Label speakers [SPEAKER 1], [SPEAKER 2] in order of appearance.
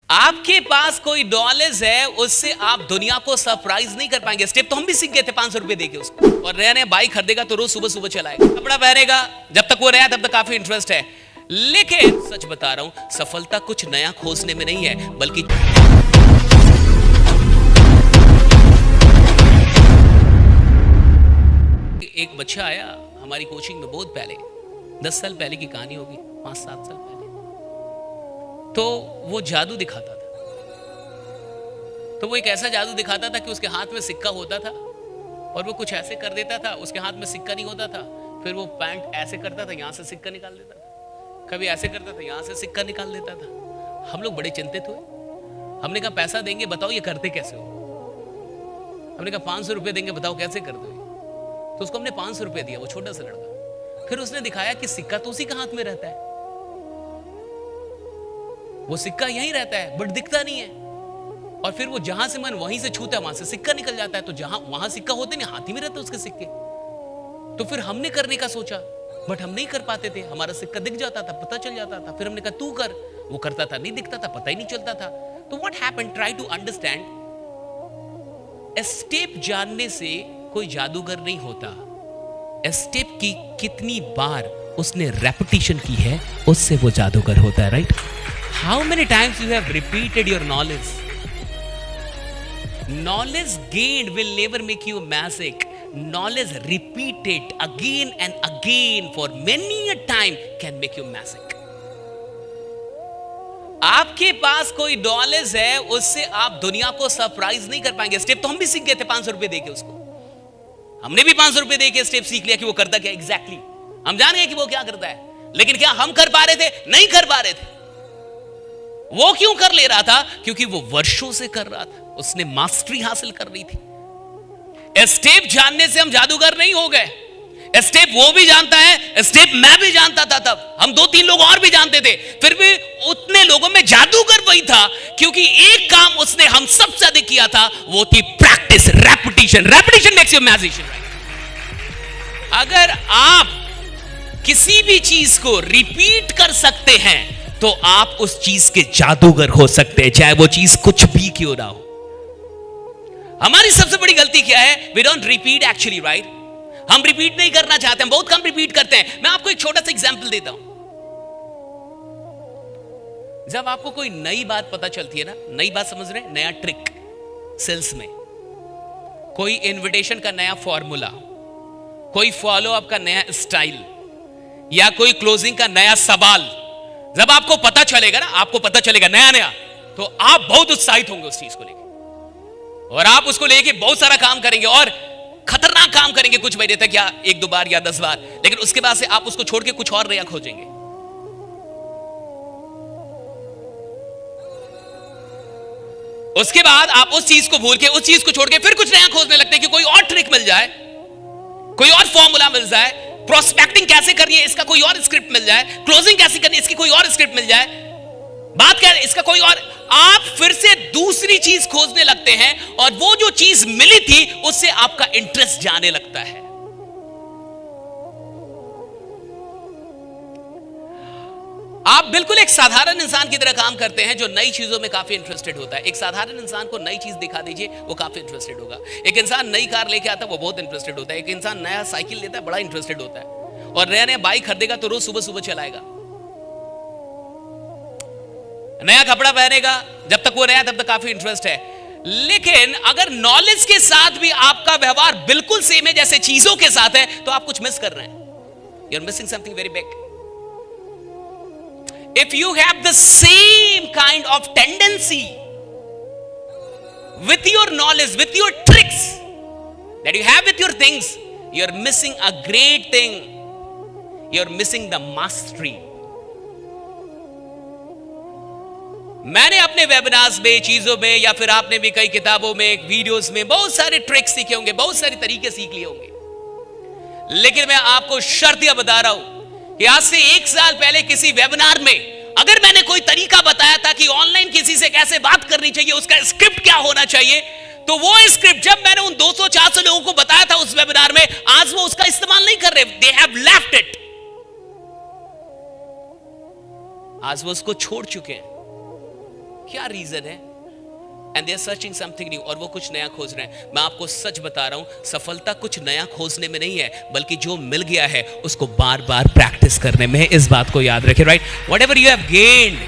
[SPEAKER 1] आपके पास कोई नॉलेज है, उससे आप दुनिया को सरप्राइज नहीं कर पाएंगे। स्टेप तो हम भी सीख गए थे 500 रुपए देके उसको। और नया नया बाइक खरीदेगा तो रोज सुबह सुबह चलाएगा, कपड़ा पहनेगा, जब तक वो नया तब तक काफी इंटरेस्ट है। लेकिन सच बता रहा हूं, सफलता कुछ नया खोजने में नहीं है, बल्कि एक बच्चा आया हमारी कोचिंग में बहुत पहले, 10 साल पहले की कहानी होगी, 5-7 साल पहले। तो वो जादू दिखाता था। तो वो एक ऐसा जादू दिखाता था कि उसके हाथ में सिक्का होता था और वो कुछ ऐसे कर देता था, उसके हाथ में सिक्का नहीं होता था। फिर वो पैंट ऐसे करता था, यहां से सिक्का निकाल देता था, कभी ऐसे करता था, यहां से सिक्का निकाल देता था। हम लोग बड़े चिंतित हुए। हमने कहा पैसा देंगे, बताओ ये करते कैसे हो। हमने कहा 500 रुपए देंगे, बताओ कैसे करते हो। तो उसको हमने 500 रुपए दिया, वो छोटा सा लड़का। फिर उसने दिखाया कि सिक्का तो उसी का हाथ में रहता है, वो सिक्का यहीं रहता है बट दिखता नहीं है। और फिर वो जहां से मन वहीं से छूता है, वहां से सिक्का निकल जाता है। तो जहां वहां सिक्का होते नहीं, हाथ ही में रहते उसके सिक्के। तो फिर हमने करने का सोचा, बट हम नहीं कर पाते थे। हमारा सिक्का दिख जाता था, पता चल जाता था। फिर हमने कहा तू कर, वो करता था, नहीं दिखता था, पता ही नहीं चलता था। तो what happened, try to understand. Step जानने से कोई जादूगर नहीं होता, स्टेप की कितनी बार उसने रेपिटेशन की है उससे वो जादूगर होता है। Right? How many times you have repeated your knowledge? Knowledge gained will never make you magic. Knowledge repeated again and again for many a time can make you magic. आपके पास कोई नॉलेज है, उससे आप दुनिया को सरप्राइज नहीं कर पाएंगे। स्टेप तो हम भी सीख गए थे 500 रुपए देके उसको। हमने भी 500 रुपए देके स्टेप सीख लिया कि वो करता क्या एग्जैक्टली। हम जान गए कि वो क्या करता है, लेकिन क्या हम कर पा रहे थे? नहीं कर पा रहे थे। वो क्यों कर ले रहा था? क्योंकि वो वर्षों से कर रहा था, उसने मास्टरी हासिल कर ली थी। स्टेप जानने से हम जादूगर नहीं हो गए। स्टेप वो भी जानता है, स्टेप मैं भी जानता था, तब हम 2-3 लोग और भी जानते थे। फिर भी उतने लोगों में जादूगर वही था, क्योंकि एक काम उसने हम सबसे अधिक किया था, वो थी practice, repetition. Repetition makes you magician. अगर आप किसी भी चीज को रिपीट कर सकते हैं तो आप उस चीज के जादूगर हो सकते हैं, चाहे वो चीज कुछ भी क्यों ना हो। हमारी सबसे बड़ी गलती क्या है? We don't repeat actually, right? हम रिपीट नहीं करना चाहते, हम बहुत कम रिपीट करते हैं। मैं आपको एक छोटा सा एग्जांपल देता हूं। जब आपको कोई नई बात पता चलती है ना, नई बात समझ रहे हैं, नया ट्रिक सेल्स में, कोई इन्विटेशन का नया फॉर्मूला, कोई फॉलो अप का नया स्टाइल, या कोई क्लोजिंग का नया सवाल, जब आपको पता चलेगा ना, आपको पता चलेगा नया नया, तो आप बहुत उत्साहित होंगे उस चीज को लेकर, और आप उसको लेके बहुत सारा काम करेंगे और खतरनाक काम करेंगे कुछ महीने तक, या 1-2 बार या 10 बार। लेकिन उसके बाद से आप उसको छोड़ के कुछ और नया खोजेंगे। उसके बाद आप उस चीज को भूल के, उस चीज को छोड़ के फिर कुछ नया खोजने लगते हैं कि कोई और ट्रिक मिल जाए, कोई और फॉर्मूला मिल जाए, प्रोस्पेक्टिंग कैसे करनी है इसका कोई और स्क्रिप्ट मिल जाए, क्लोजिंग कैसे करनी है इसकी कोई और स्क्रिप्ट मिल जाए, बात क्या है इसका कोई और। आप फिर से दूसरी चीज खोजने लगते हैं, और वो जो चीज मिली थी उससे आपका इंटरेस्ट जाने लगता है। आप बिल्कुल एक साधारण इंसान की तरह काम करते हैं जो नई चीजों में काफी इंटरेस्टेड होता है। एक साधारण इंसान को नई चीज दिखा दीजिए, वो काफी इंटरेस्टेड होगा। एक इंसान नई कार लेके आता है, वो बहुत इंटरेस्टेड होता है। एक इंसान नया साइकिल लेता है, बड़ा इंटरेस्टेड होता है। और नया नया बाइक खरीदेगा तो रोज सुबह सुबह चलाएगा, नया कपड़ा पहनेगा, जब तक वो नया तब तक काफी इंटरेस्ट है। लेकिन अगर नॉलेज के साथ भी आपका व्यवहार बिल्कुल सेम है जैसे चीजों के साथ है, तो आप कुछ मिस कर रहे हैं। You are missing something very big. If you have the same kind of tendency with your knowledge, with your tricks that you have with your things, you're missing a great thing. You're missing the mastery. मैंने अपने webinars में, चीजों में, या फिर आपने भी कई किताबों में, वीडियोस में बहुत सारे ट्रिक्स सीखे होंगे, बहुत सारे तरीके सीख लिए होंगे। लेकिन मैं आपको शर्त यह बता रहा हूं कि आज से 1 साल पहले किसी वेबिनार में अगर मैंने कोई तरीका बताया था कि ऑनलाइन किसी से कैसे बात करनी चाहिए, उसका स्क्रिप्ट क्या होना चाहिए, तो वो स्क्रिप्ट जब मैंने उन 200-400 लोगों को बताया था उस वेबिनार में, आज वो उसका इस्तेमाल नहीं कर रहे। They have left it. आज वो उसको छोड़ चुके हैं। क्या रीजन है? And they are searching something new, और वो कुछ नया खोज रहे हैं। मैं आपको सच बता रहा हूं, सफलता कुछ नया खोजने में नहीं है, बल्कि जो मिल गया है उसको बार बार प्रैक्टिस करने में है। इस बात को याद रखें, right? Whatever you have gained